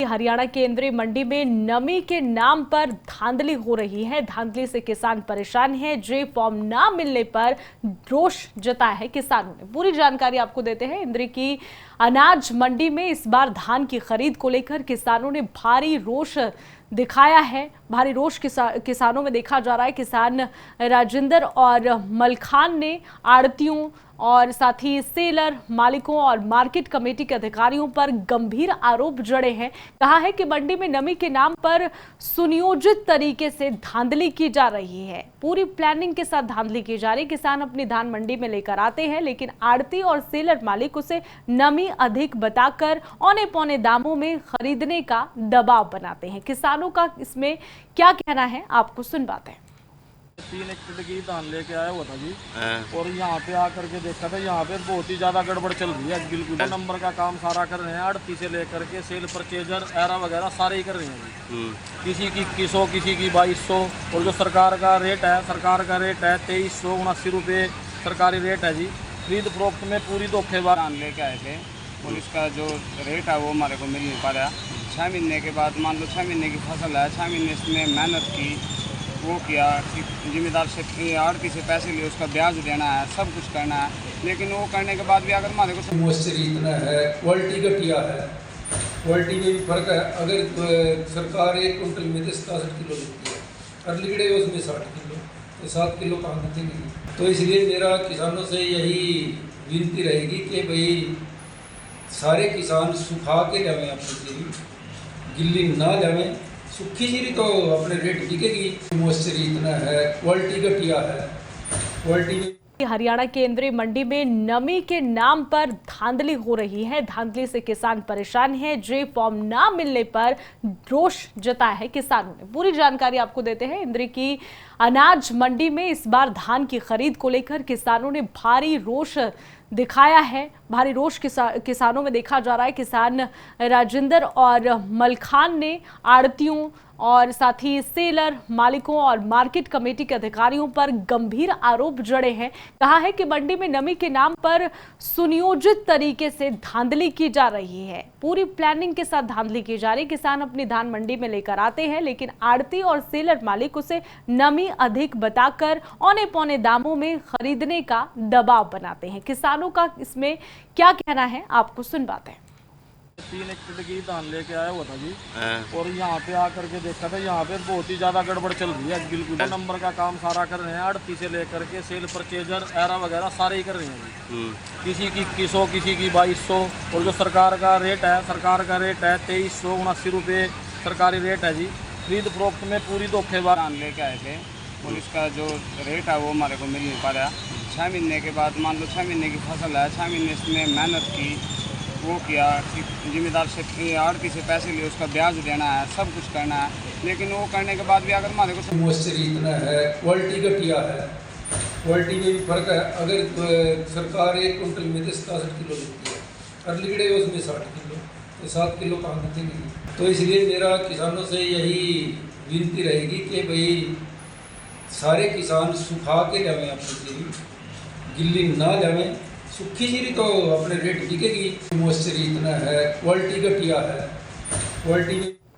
हरियाणा केंद्रीय मंडी में नमी के नाम पर धांधली हो रही है। धांधली से किसान परेशान हैं। जे फॉर्म ना मिलने पर रोष जताया है किसानों ने। पूरी जानकारी आपको देते हैं। इंद्री की अनाज मंडी में इस बार धान की खरीद को लेकर किसानों ने भारी रोष दिखाया है। भारी रोष किसानों में देखा जा रहा है। किसान राजेंद्र और मलखान ने आड़तियों और साथ ही सेलर मालिकों और मार्केट कमेटी के अधिकारियों पर गंभीर आरोप जड़े हैं। कहा है कि मंडी में नमी के नाम पर सुनियोजित तरीके से धांधली की जा रही है। पूरी प्लानिंग के साथ धांधली की जा रही है। किसान अपनी धान मंडी में लेकर आते हैं, लेकिन आड़ती और सेलर मालिक उसे नमी अधिक बताकर औने पौने दामों में खरीदने का दबाव बनाते हैं। किसानों का इसमें क्या कहना है, आपको सुनवाते हैं। 3 एकड़ की धान लेके आया हुआ था जी, और यहाँ पे आकर के देखा था, यहाँ पे बहुत ही ज्यादा गड़बड़ चल रही है। बिल्कुल नंबर का काम सारा कर रहे हैं, आड़ती से लेकर के सेल परचेजर एरा वगैरह सारे ही कर रहे हैं जी। किसी की 2100, किसी की 2200, और जो सरकार का रेट है 2379 रुपये सरकारी रेट है जी। खरीद फरोख्त में पूरी धोखेबाज धान लेके आए थे और इसका जो रेट है वो हमारे को मिल नहीं पा रहा। 6 महीने के बाद, मान लो 6 महीने की फसल है, 6 महीने इसमें मेहनत की, वो किया, जिम्मेदार से आड़ती से पैसे लिए, उसका ब्याज देना है, सब कुछ करना है, लेकिन वो करने के बाद भी अगर हमारे को मॉइस्चर इतना है, क्वालिटी घटिया है, क्वालिटी में भी फर्क है। अगर सरकार 1 कुंटल में 67 किलो देती है और लिगड़े उसमें 60 किलो, तो 7 किलो कहाँ देंगे। तो इसलिए मेरा किसानों से यही विनती रहेगी कि भाई सारे किसान सुखा के जाएं, अपनी गिल्ली ना जाएं। सूखी जीरी तो अपने रेट बिकेगी। मॉइस्चर इतना है, क्वालिटी घटिया है, क्वालिटी में हरियाणा केंद्रीय मंडी में नमी के नाम पर धांधली हो रही है। धांधली से किसान परेशान हैं। जे फॉर्म ना मिलने पर रोष जताया है किसानों ने। पूरी जानकारी आपको देते हैं। इंद्री की अनाज मंडी में इस बार धान की खरीद को लेकर किसानों ने भारी रोष दिखाया है। भारी रोष किसानों में देखा जा रहा है। किसान राजेंद्र और मलखान ने आड़तियों और साथ ही सेलर मालिकों और मार्केट कमेटी के अधिकारियों पर गंभीर आरोप जड़े हैं। कहा है कि मंडी में नमी के नाम पर सुनियोजित तरीके से धांधली की जा रही है। पूरी प्लानिंग के साथ धांधली की जा रही है। किसान अपनी धान मंडी में लेकर आते हैं, लेकिन आड़ती और सेलर मालिक उसे नमी अधिक बताकर औने पौने दामों में खरीदने का दबाव बनाते हैं। किसानों का इसमें क्या कहना है, आपको सुनवाते हैं। 3 एकड़ की धान लेके आया हुआ था जी, और यहाँ पे आकर के देखा था, यहाँ पे बहुत ही ज्यादा गड़बड़ चल रही है। बिल्कुल नंबर का काम सारा कर रहे हैं, आड़ती से लेकर के सेल परचेजर एरा वगैरह सारे ही कर रहे हैं जी। किसी की 2100, किसी की 2200, और जो सरकार का रेट है 2379 रुपये सरकारी रेट है जी। खरीद फरोख्त में पूरी धोखेबाज धान लेके आए थे और इसका जो रेट है वो हमारे को मिल नहीं पा रहा। 6 महीने के बाद, मान लो 6 महीने की फसल है, 6 महीने इसमें मेहनत की, वो किया, जिम्मेदार से आड़ती से पैसे लिए, उसका ब्याज देना है, सब कुछ करना है, लेकिन वो करने के बाद भी अगर हमारे को मॉइस्चर इतना है, क्वालिटी घटिया है, क्वालिटी में भी फर्क है। अगर सरकार 1 कुंटल में 67 किलो देती है और लिगड़े उसमें 60 किलो, तो 7 किलो कहाँ देंगे। तो इसलिए मेरा किसानों से यही विनती रहेगी कि भाई सारे किसान सुखा के जाएं, अपनी गिल्ली ना जाएं। सूखी जीरी तो अपने रेट बिकेगी। मॉइस्चर इतना है, क्वालिटी घटिया है, क्वालिटी में